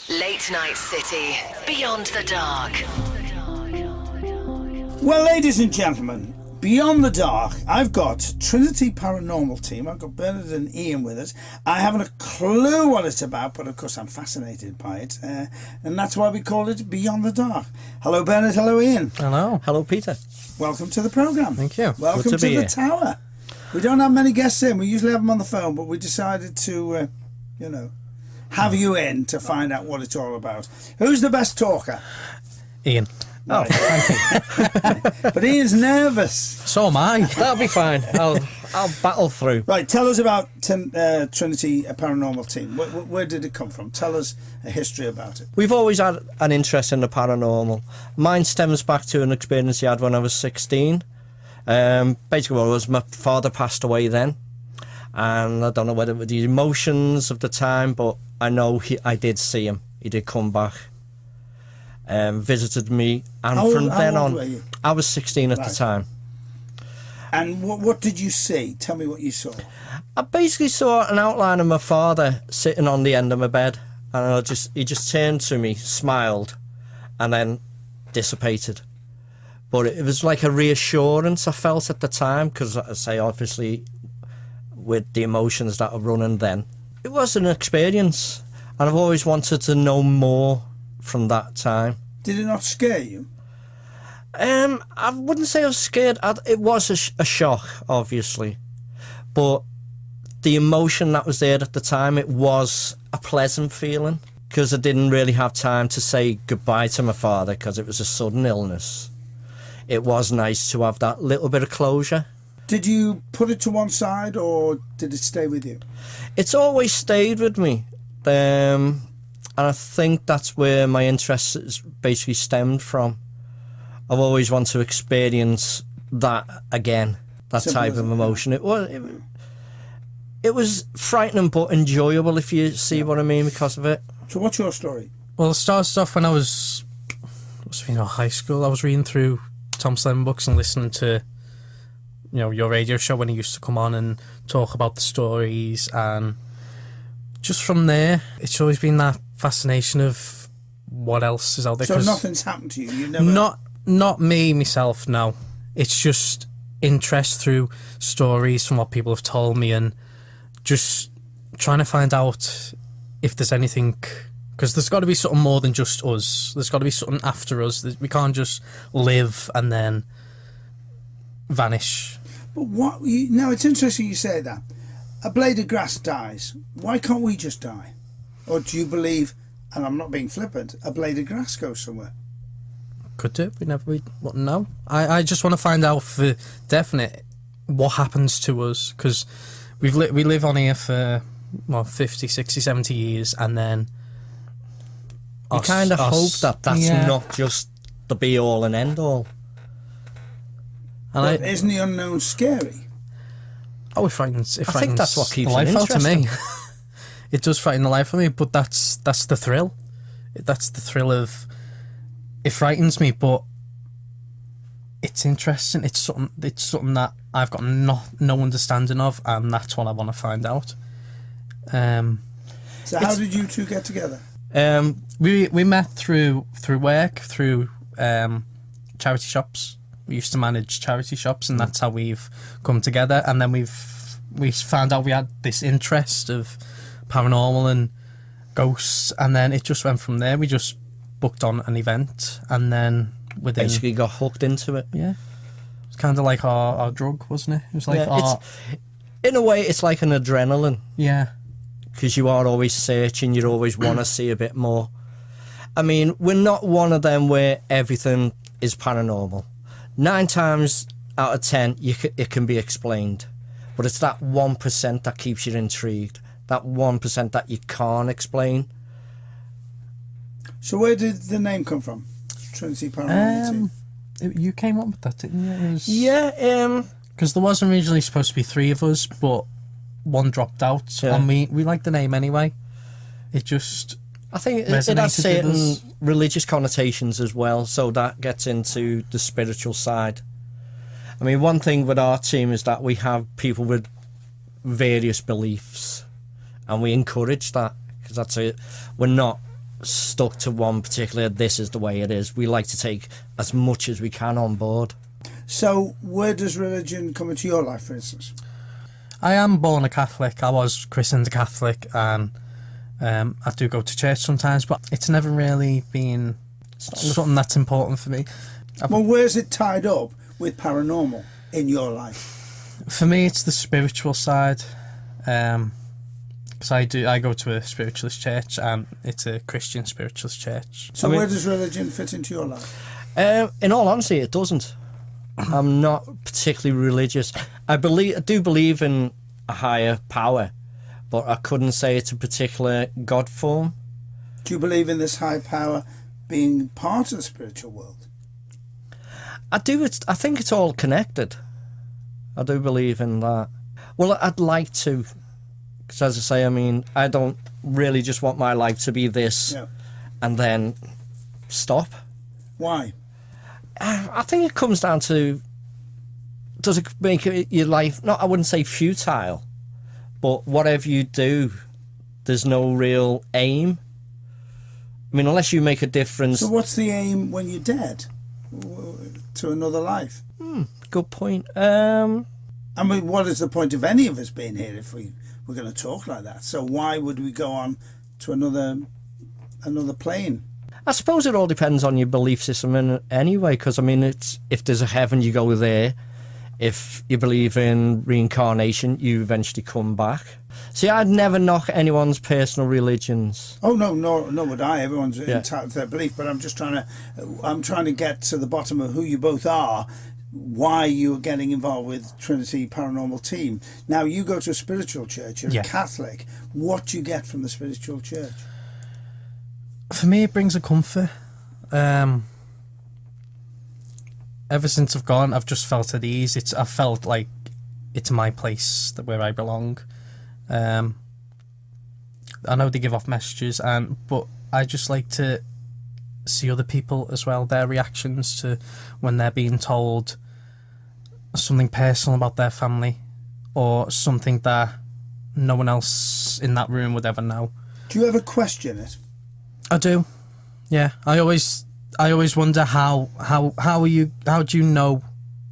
Late Night City, Beyond the Dark. Well, ladies and gentlemen, Beyond the Dark, I've got Trinity Paranormal team. I've got Bernard and Ian with us. I haven't a clue what it's about, but of course I'm fascinated by it. And that's why we call it Beyond the Dark. Hello, Bernard. Hello, Ian. Hello. Hello, Peter. Welcome to the programme. Thank you. Welcome to the Tower. We don't have many guests in. We usually have them on the phone, but we decided to, have you in to find out what it's all about. Who's the best talker? Ian. Oh, thank you. But Ian's nervous. So am I. That'll be fine. I'll battle through. Right, tell us about Trinity Paranormal team. Where did it come from? Tell us a history about it. We've always had an interest in the paranormal. Mine stems back to an experience I had when I was 16. Basically, what it was, my father passed away then. And I don't know whether it was the emotions of the time, but I know I did see him. He did come back. Visited me, and from then on, I was 16 at the time. And what did you see? Tell me what you saw. I basically saw an outline of my father sitting on the end of my bed, and he just turned to me, smiled, and then dissipated. But it was like a reassurance I felt at the time, because I say obviously with the emotions that are running then, it was an experience, and I've always wanted to know more from that time. Did it not scare you? I wouldn't say I was scared. It was a shock, obviously, but the emotion that was there at the time, it was a pleasant feeling, because I didn't really have time to say goodbye to my father because it was a sudden illness. It was nice to have that little bit of closure. Did you put it to one side, or did it stay with you? It's always stayed with me. And I think that's where my interest is basically stemmed from. I've always wanted to experience that again, that Simple type of emotion. It was frightening but enjoyable, if you see what I mean, because of it. So what's your story? Well, it started off when I was high school. I was reading through Tom Slim books and listening to your radio show when he used to come on and talk about the stories, and just from there it's always been that fascination of what else is out there. So nothing's happened to you? You never... Not me, myself, no. It's just interest through stories from what people have told me, and just trying to find out if there's anything, because there's got to be something more than just us. There's got to be something after us. We can't just live and then vanish. But now it's interesting you say that. A blade of grass dies. Why can't we just die? Or do you believe, and I'm not being flippant, a blade of grass goes somewhere? Could do. We wouldn't know. I just want to find out for definite what happens to us, because we live on here for 50, 60, 70 years, and then you kind of hope that that's not just the be all and end all. And isn't the unknown scary? Oh, it frightens. I think that's what keeps the life out of me. interesting. It does frighten the life of me, but that's the thrill. That's the thrill of. It frightens me, but it's interesting. It's something that I've got no understanding of, and that's what I want to find out. So how did you two get together? We met through work, through charity shops. We used to manage charity shops, and that's how we've come together. And then we found out we had this interest of paranormal and ghosts, and then it just went from there. We just booked on an event, and then basically got hooked into it. Yeah, it's kind of like our drug, wasn't it? It was like in a way, it's like an adrenaline. Yeah, because you are always searching. You always want to see a bit more. I mean, we're not one of them where everything is paranormal. 9 times out of 10, it can be explained, but it's that 1% that keeps you intrigued. That 1% that you can't explain. So where did the name come from? Trinity Paranormal team? You came up with that, didn't you? Yeah. Because there was originally supposed to be 3 of us, but one dropped out, and we liked the name anyway. It just... I think it has certain religious connotations as well, so that gets into the spiritual side. I mean, one thing with our team is that we have people with various beliefs, and we encourage that, because that's it. We're not stuck to one particular, this is the way it is. We like to take as much as we can on board. So where does religion come into your life, for instance? I am born a Catholic. I was christened a Catholic, and I do go to church sometimes, but it's never really been something that's important for me. Well, where's it tied up with paranormal in your life? For me, it's the spiritual side. Because I go to a spiritualist church, and it's a Christian spiritualist church. So where does religion fit into your life? In all honesty, it doesn't. I'm not particularly religious. I do believe in a higher power, but I couldn't say it's a particular God form. Do you believe in this high power being part of the spiritual world? I do. I think it's all connected. I do believe in that. Well, I'd like to, because as I say, I mean, I don't really just want my life to be this and then stop. Why? I think it comes down to, does it make your life, I wouldn't say futile, but whatever you do, there's no real aim. I mean, unless you make a difference. So what's the aim when you're dead? To another life? Good point. I mean, what is the point of any of us being here if we're going to talk like that? So why would we go on to another plane? I suppose it all depends on your belief system anyway, because, I mean, it's if there's a heaven, you go there. If you believe in reincarnation, you eventually come back. See, I'd never knock anyone's personal religions. Oh, no would I. Everyone's entitled to their belief, but I'm trying to get to the bottom of who you both are, why you are getting involved with Trinity Paranormal team. Now, you go to a spiritual church, you're a Catholic. What do you get from the spiritual church? For me, it brings a comfort. Ever since I've gone, I've just felt at ease. I felt like it's my place, where I belong. I know they give off messages, but I just like to see other people as well, their reactions to when they're being told something personal about their family, or something that no one else in that room would ever know. Do you ever question it? I do. Yeah, I always wonder how do you know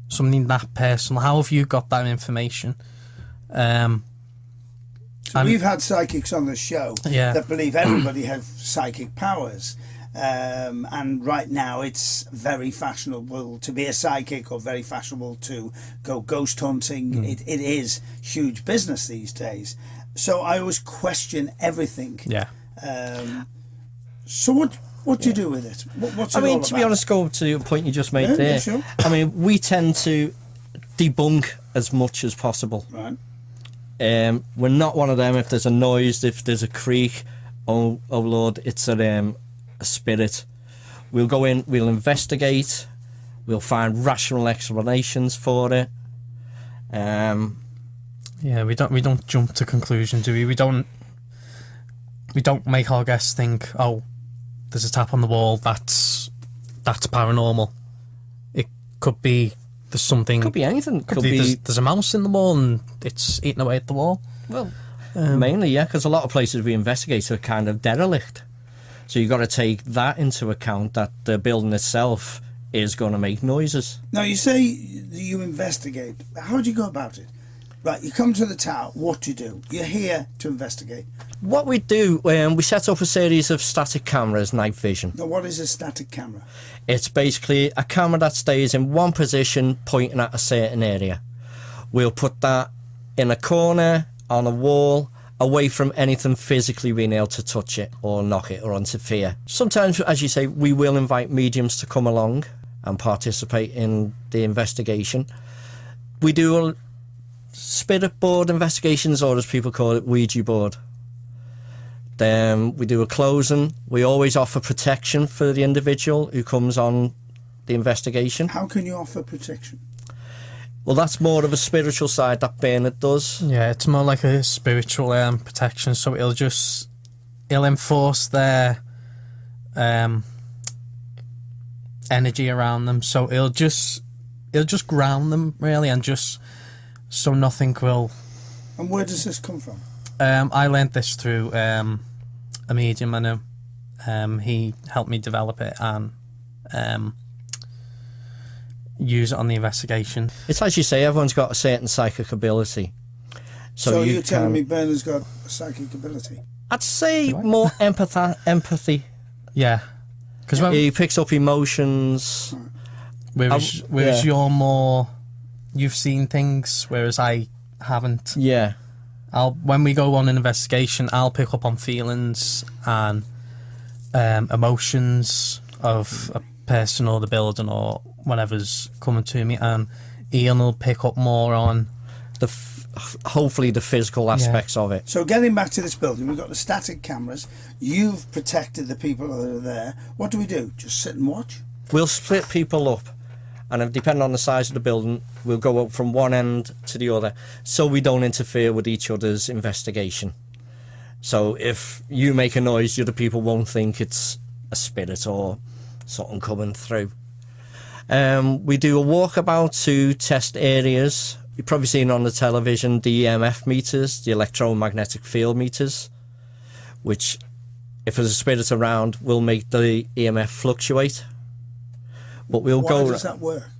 something that personal? How have you got that information? We've had psychics on the show that believe everybody has psychic powers. And right now it's very fashionable to be a psychic, or very fashionable to go ghost hunting. It is huge business these days. So I always question everything. Yeah. So what do you do with it? What's it all about? To be honest, go to the point you just made there. Yeah, sure. I mean, we tend to debunk as much as possible. Right. We're not one of them. If there's a noise, if there's a creak, oh Lord, it's a spirit. We'll go in, we'll investigate, we'll find rational explanations for it. Yeah, we don't jump to conclusions, do we? We don't make our guests think, oh, there's a tap on the wall, that's paranormal. It could be there's something. Could be anything. Could be there's a mouse in the wall and it's eating away at the wall. Well, mainly, yeah, because a lot of places we investigate are kind of derelict. So you've got to take that into account, that the building itself is going to make noises. Now, you say you investigate. How do you go about it? Right, you come to the tower, what do you do? You're here to investigate. What we do, we set up a series of static cameras, night vision. Now, what is a static camera? It's basically a camera that stays in one position, pointing at a certain area. We'll put that in a corner, on a wall, away from anything physically being able to touch it or knock it or interfere. Sometimes, as you say, we will invite mediums to come along and participate in the investigation. We do spirit board investigations, or as people call it, Ouija board. Then we do a closing. We always offer protection for the individual who comes on the investigation. How can you offer protection? Well, that's more of a spiritual side that Bernard does. Yeah, it's more like a spiritual protection. So it'll enforce their energy around them. So it'll just ground them really, and just so nothing will. And where does this come from? I learnt this through a medium I know. He helped me develop it and use it on the investigation. It's as you say, everyone's got a certain psychic ability. So you're telling me Bernard's got a psychic ability? I'd say more empathy. Yeah. Because he picks up emotions. Whereas you're more... You've seen things, whereas I haven't. Yeah. When we go on an investigation, I'll pick up on feelings and emotions of a person or the building or whatever's coming to me, and Ian will pick up more on hopefully the physical aspects of it. So getting back to this building, we've got the static cameras. You've protected the people that are there. What do we do? Just sit and watch? We'll split people up, and depending on the size of the building, we'll go up from one end to the other, so we don't interfere with each other's investigation. So if you make a noise, the other people won't think it's a spirit or something coming through. We do a walkabout to test areas. You've probably seen on the television the EMF meters, the electromagnetic field meters, which, if there's a spirit around, will make the EMF fluctuate. But we'll Why does that work?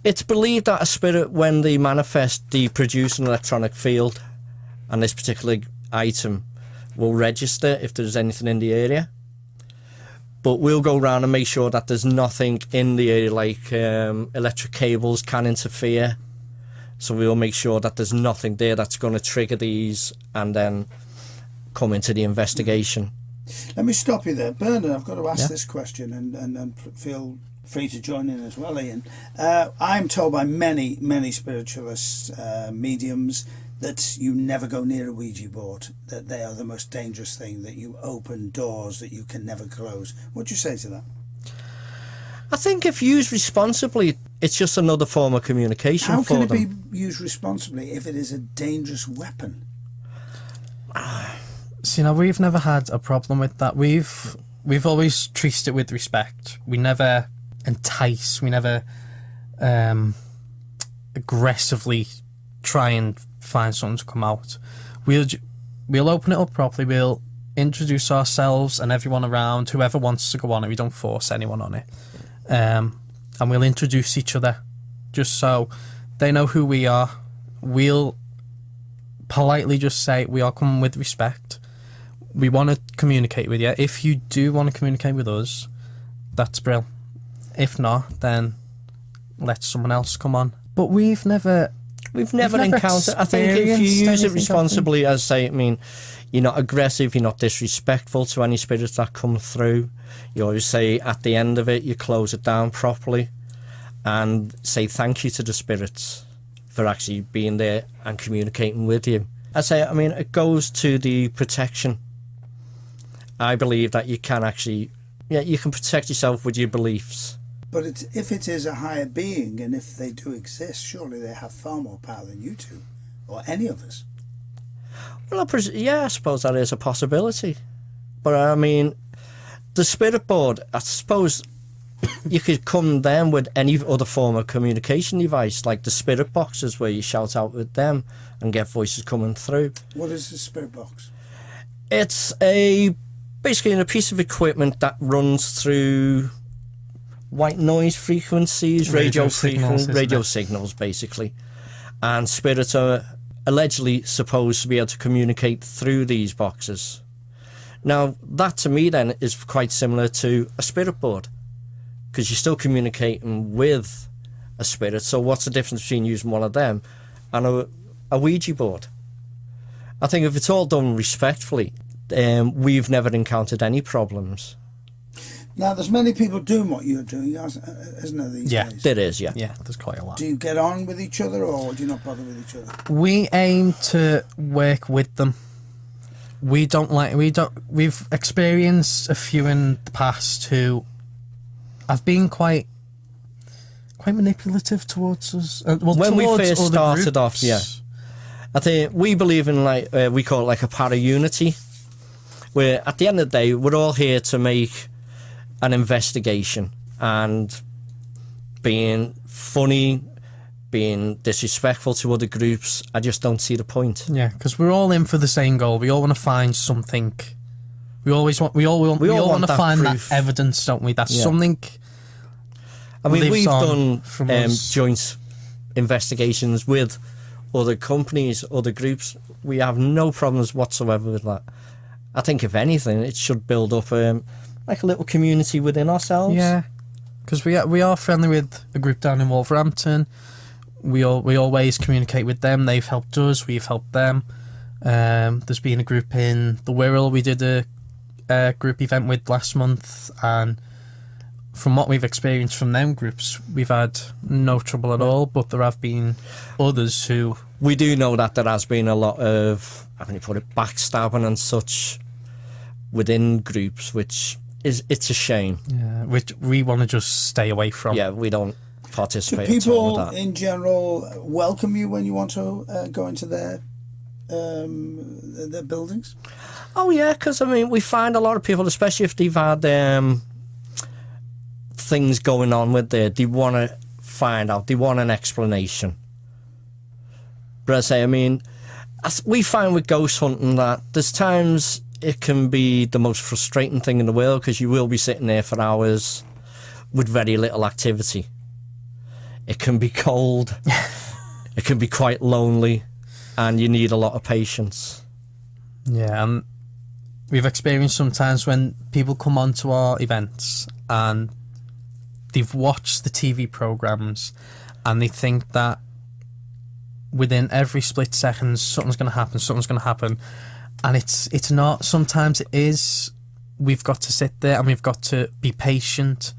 It's believed that a spirit, when they manifest, they produce an electronic field, and this particular item will register if there's anything in the area. But we'll go around and make sure that there's nothing in the area, like electric cables can interfere. So we'll make sure that there's nothing there that's going to trigger these and then come into the investigation. Let me stop you there. Bernard, I've got to ask this question, and feel free to join in as well, Ian. I'm told by many spiritualists, mediums, that you never go near a Ouija board, that they are the most dangerous thing, that you open doors that you can never close. What do you say to that? I think if used responsibly, it's just another form of communication for them. How can it be used responsibly if it is a dangerous weapon? See, now, we've never had a problem with that. We've always treated it with respect. We never entice. We never aggressively try and find something to come out. We'll open it up properly. We'll introduce ourselves and everyone around, whoever wants to go on it. We don't force anyone on it. And we'll introduce each other just so they know who we are. We'll politely just say we are coming with respect. We want to communicate with you. If you do want to communicate with us, that's brilliant. If not, then let someone else come on. But we've never encountered. I think if you use it responsibly, as I say, I mean, you're not aggressive, you're not disrespectful to any spirits that come through. You always say at the end of it, you close it down properly and say thank you to the spirits for actually being there and communicating with you. I mean, it goes to the protection. I believe that you can actually, you can protect yourself with your beliefs. But if it is a higher being, and if they do exist, surely they have far more power than you two, or any of us. Well, I suppose that is a possibility. But I mean, the spirit board, I suppose you could come then with any other form of communication device, like the spirit boxes where you shout out with them and get voices coming through. What is the spirit box? It's basically a piece of equipment that runs through white noise frequencies, radio signals, basically. And spirits are allegedly supposed to be able to communicate through these boxes. Now, that to me then is quite similar to a spirit board, because you're still communicating with a spirit. So what's the difference between using one of them and a Ouija board? I think if it's all done respectfully, we've never encountered any problems. Now, there's many people doing what you're doing, isn't there, these days? There is, yeah. Yeah, there's quite a lot. Do you get on with each other, or do you not bother with each other? We aim to work with them. We've experienced a few in the past who have been quite manipulative towards us. When we first started off, I think we believe in, like, we call it like a para-unity, where at the end of the day, we're all here to make an investigation, and being funny, being disrespectful to other groups, I just don't see the point. Yeah, because we're all in for the same goal. We all want to find something We all want to that find proof. that evidence, don't we? That's Yeah. something. I mean, lives we've on done from us. joint investigations with other companies, other groups. We have no problems whatsoever with that. I think, if anything, it should build up like a little community within ourselves. Yeah, because we are friendly with a group down in Wolverhampton. We always communicate with them. They've helped us. We've helped them. There's been a group in the Wirral we did a group event with last month, and from what we've experienced from them groups, we've had no trouble at all. But there have been others who... We do know that there has been a lot of, how can you put it, backstabbing and such within groups, which it's a shame. Yeah, which we want to just stay away from. Yeah, we don't Do participate at all people with that. in general welcome you when you want to go into their buildings? Oh yeah, because I mean, we find a lot of people, especially if they've had things going on with there, they want to find out, they want an explanation. But I say, I mean, we find with ghost hunting that there's times it can be the most frustrating thing in the world, because you will be sitting there for hours with very little activity. It can be cold, it can be quite lonely, and you need a lot of patience. Yeah, and we've experienced sometimes when people come onto our events and they've watched the TV programmes and they think that within every split second something's going to happen, and it's not. Sometimes it is. We've got to sit there and we've got to be patient.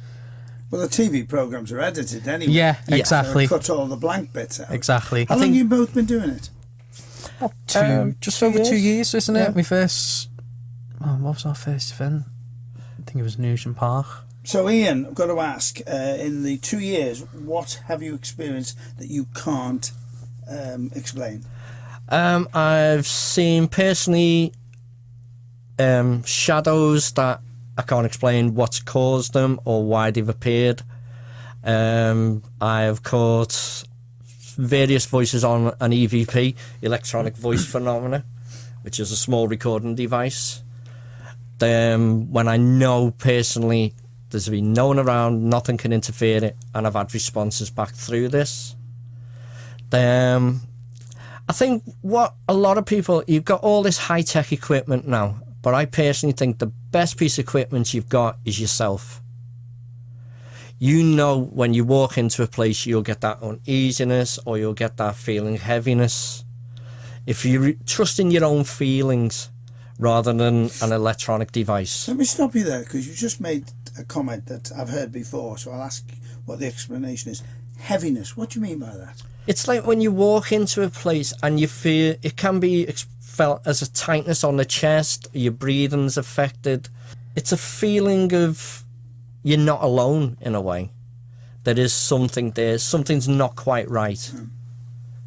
Well, the TV programmes are edited anyway. Yeah, exactly. So cut all the blank bits out. Exactly. How long have you both been doing it? Just 2 over years. 2 years, isn't Yeah. it? What was our first event? I think it was Nugent Park. So, Ian, I've got to ask, in the 2 years, what have you experienced that you can't explain? I've seen personally shadows that I can't explain what's caused them or why they've appeared. I've caught various voices on an EVP, electronic voice phenomena, which is a small recording device. When I know personally there's been no one around, nothing can interfere it, and I've had responses back through this. I think what a lot of people, you've got all this high-tech equipment now, but I personally think the best piece of equipment you've got is yourself. You know, when you walk into a place, you'll get that uneasiness or you'll get that feeling heaviness. If you trust in your own feelings rather than an electronic device. Let me stop you there, because you just made a comment that I've heard before, so I'll ask what the explanation is. Heaviness, what do you mean by that? It's like when you walk into a place and you feel, it can be felt as a tightness on the chest, your breathing's affected. It's a feeling of you're not alone in a way. There is something there, something's not quite right.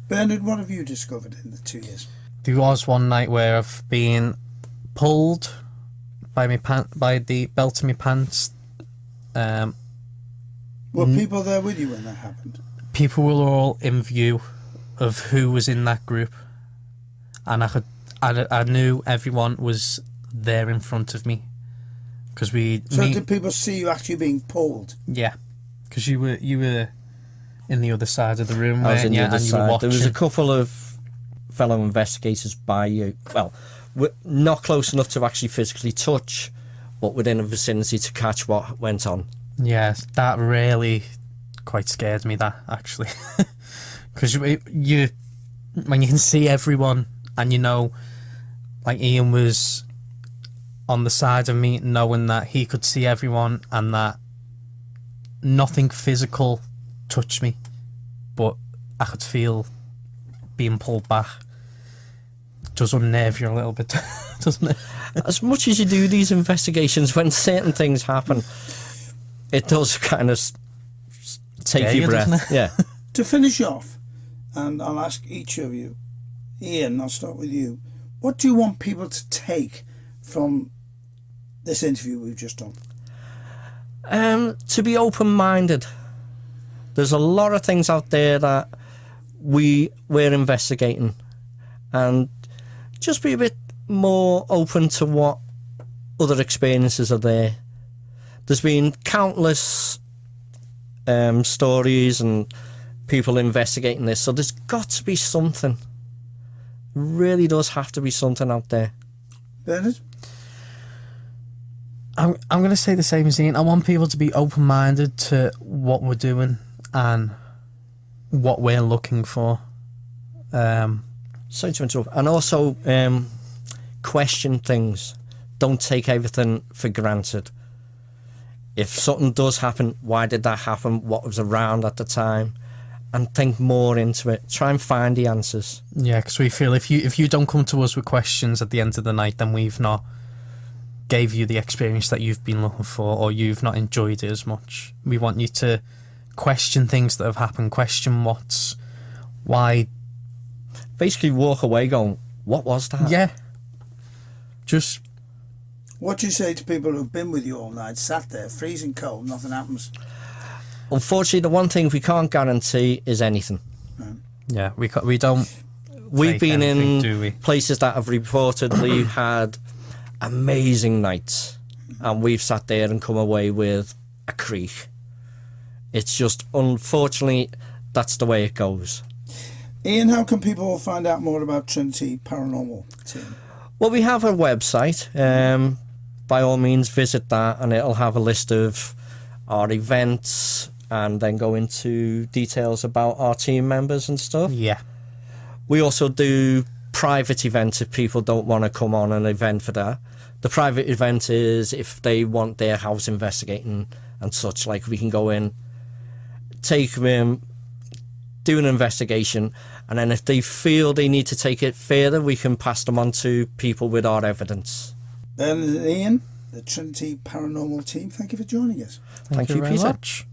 Bernard, what have you discovered in the 2 years? There was one night where I've been pulled by the belt of my pants. Were people there with you when that happened? People were all in view of who was in that group, and I knew everyone was there in front of me, because did people see you actually being pulled? Yeah, because you were in the other side of the room. I was in the other and you were side. watching. There was a couple of fellow investigators by you. Well, not close enough to actually physically touch, but within a vicinity to catch what went on. Yes, that really quite scared me, that, actually. Because when you can see everyone and you know, like Ian was on the side of me, knowing that he could see everyone and that nothing physical touched me, but I could feel being pulled back. It does unnerve you a little bit, doesn't it? As much as you do these investigations, when certain things happen, it does kind of take Scare your you, doesn't breath. Yeah. To finish off, and I'll ask each of you, Ian, I'll start with you. What do you want people to take from this interview we've just done? To be open-minded. There's a lot of things out there that we're investigating, and just be a bit more open to what other experiences are there. There's been countless stories and people investigating this, so there's got to be something. Really does have to be something out there. Bernard? I'm going to say the same as Ian. I want people to be open-minded to what we're doing and what we're looking for. Sorry to interrupt. And also question things. Don't take everything for granted. If something does happen, why did that happen? What was around at the time? And think more into it. Try and find the answers. Yeah, because we feel if you don't come to us with questions at the end of the night, then we've not gave you the experience that you've been looking for, or you've not enjoyed it as much. We want you to question things that have happened, question why. Basically walk away going, what was that? Yeah. Just... What do you say to people who've been with you all night, sat there, freezing cold, nothing happens? Unfortunately, the one thing we can't guarantee is anything. Yeah, we don't... We've fake been anything, in do we? places that have reportedly had amazing nights, and we've sat there and come away with a creak. It's just, unfortunately, that's the way it goes. Ian, how can people find out more about Trinity Paranormal team? Well, we have a website. By all means, visit that, and it'll have a list of our events, and then go into details about our team members and stuff. Yeah. We also do private events if people don't want to come on an event for that. The private event is if they want their house investigating and such, like we can go in, take them, do an investigation, and then if they feel they need to take it further, we can pass them on to people with our evidence. Bernard and Ian, the Trinity Paranormal team, thank you for joining us. Thank you very Peter. much.